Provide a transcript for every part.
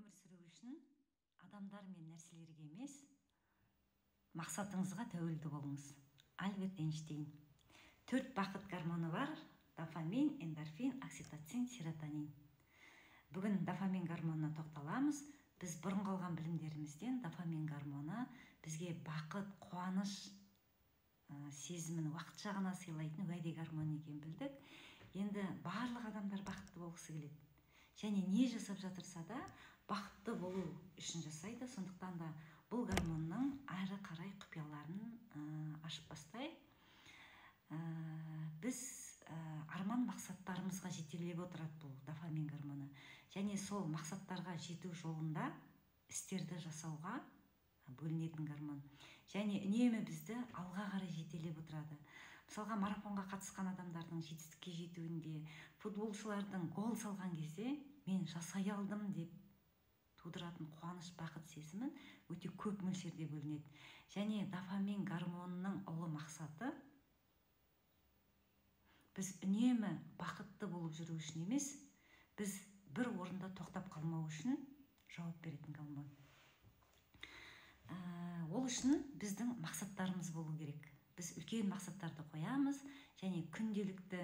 өмір сүру үшін адамдар мен нәрселерге емес, мақсатыңызға тәуелді болыңыз. Альберт Эйнштейн. 4 бақыт гормоны бар: дофамин, эндорфин, окситоцин, серотонин. Бүгін дофамин гормонына тоқталамыз. Біз бұрын қалған білімдерімізден дофамин гормоны бізге бақыт, қуаныш сезімін уақытша ғана сыйлайтын уәде гормоны екенін білдік. Енді барлық адамдар бақытты болғысы келеді. Және не жасап жатырса да бақытты болу үшін жасайды. Сондықтан да бұл гормонның әрі қарай құпияларын ашып бастайық. Біз арман мақсаттарымызға жетелеп отырады бұл дофамин гормоны. Және сол мақсаттарға жету жолында істерді жасауға бөлінетін гормон. Және үнемі бізді алға қарай жетелеп отырады. Мысалға, марафонға қатысқан адамдардың жетістікке жетуінде, футболшылардың гол салған кезде мен жасай алдым деп тудыратын қуаныш, бақыт сезімін өте көп мөлшерде бөлінеді. Және дофамин гормонының ұлы мақсаты біз үнемі бақытты болып жүру үшін емес, біз бір орында тоқтап қалмау үшін жауап беретін гормон. Ол үшін біздің мақсаттарымыз болу керек. Біз үлкен мақсаттарды қоямыз, және күнделікті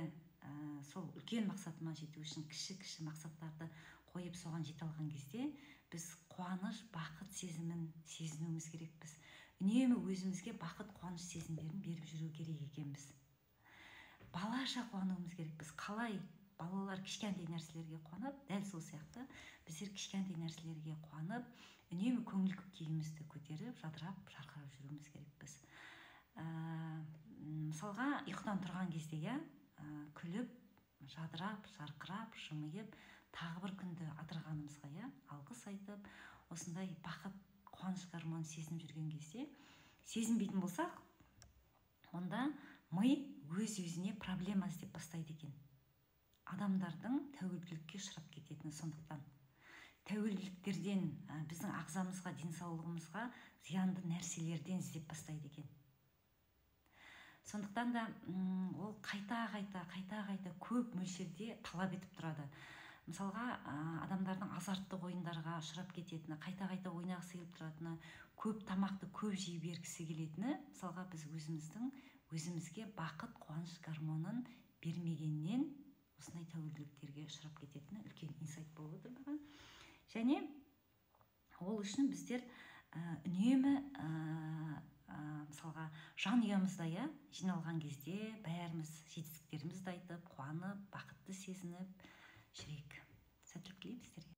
сол үлкен мақсатыма жету үшін кіші мақсаттарды қойып соған жете алған кезде біз қуаныш, бақыт сезімін сезінуіміз керекпіз. Үнемі өзімізге бақыт, қуаныш сезімдерін беріп жүру керек екенбіз. Балаша қуануымыз керекпіз. Қалай балалар кішкентай нәрселерге қуанып, дәл сол сияқты біздер кішкентай нәрселерге қуанып, үнемі көңіл күйімізді көтеріп, жадырап, жарқырап жүруіміз керекпіз. Мысалға, ұйқыдан тұрған кезде күліп, жадырап, жарқырап, жымиып, тағы бір күнді атырғанымызға алғыс айтып, осындай бақыт, қуаныш гормонын сезініп жүрген кезде, сезінбейтін болсақ, онда ми өз-өзіне проблема іздеп бастайды екен. Адамдардың тәуелділікке ұшырап кететіні сондықтан. Тәуелділіктерден біздің ағзамызға, денсаулығымызға зиянды нәрселерден іздеп бастайды екен. Сондықтан да ол қайта көп мөлшерде талап етіп тұрады. Мысалға, адамдардың азартты ойындарға ұшырап кететіні, қайта ойнағысы келіп тұратыны, көп тамақты көп жей бергісі келетіні, мысалға, біз өзімізге бақыт, қуаныш гормонын бермегеннен осындай тәуелділіктерге ұшырап кететіні үлкен инсайт болып отыр маған. Және ол үшін біздер үнемі мысалға жан ұямызда жиналған кезде бәріміз жетістіктерімізді айтып, қуанып, бақытты сезініп жүрейік. Сәттілік тілеймін сіздерге.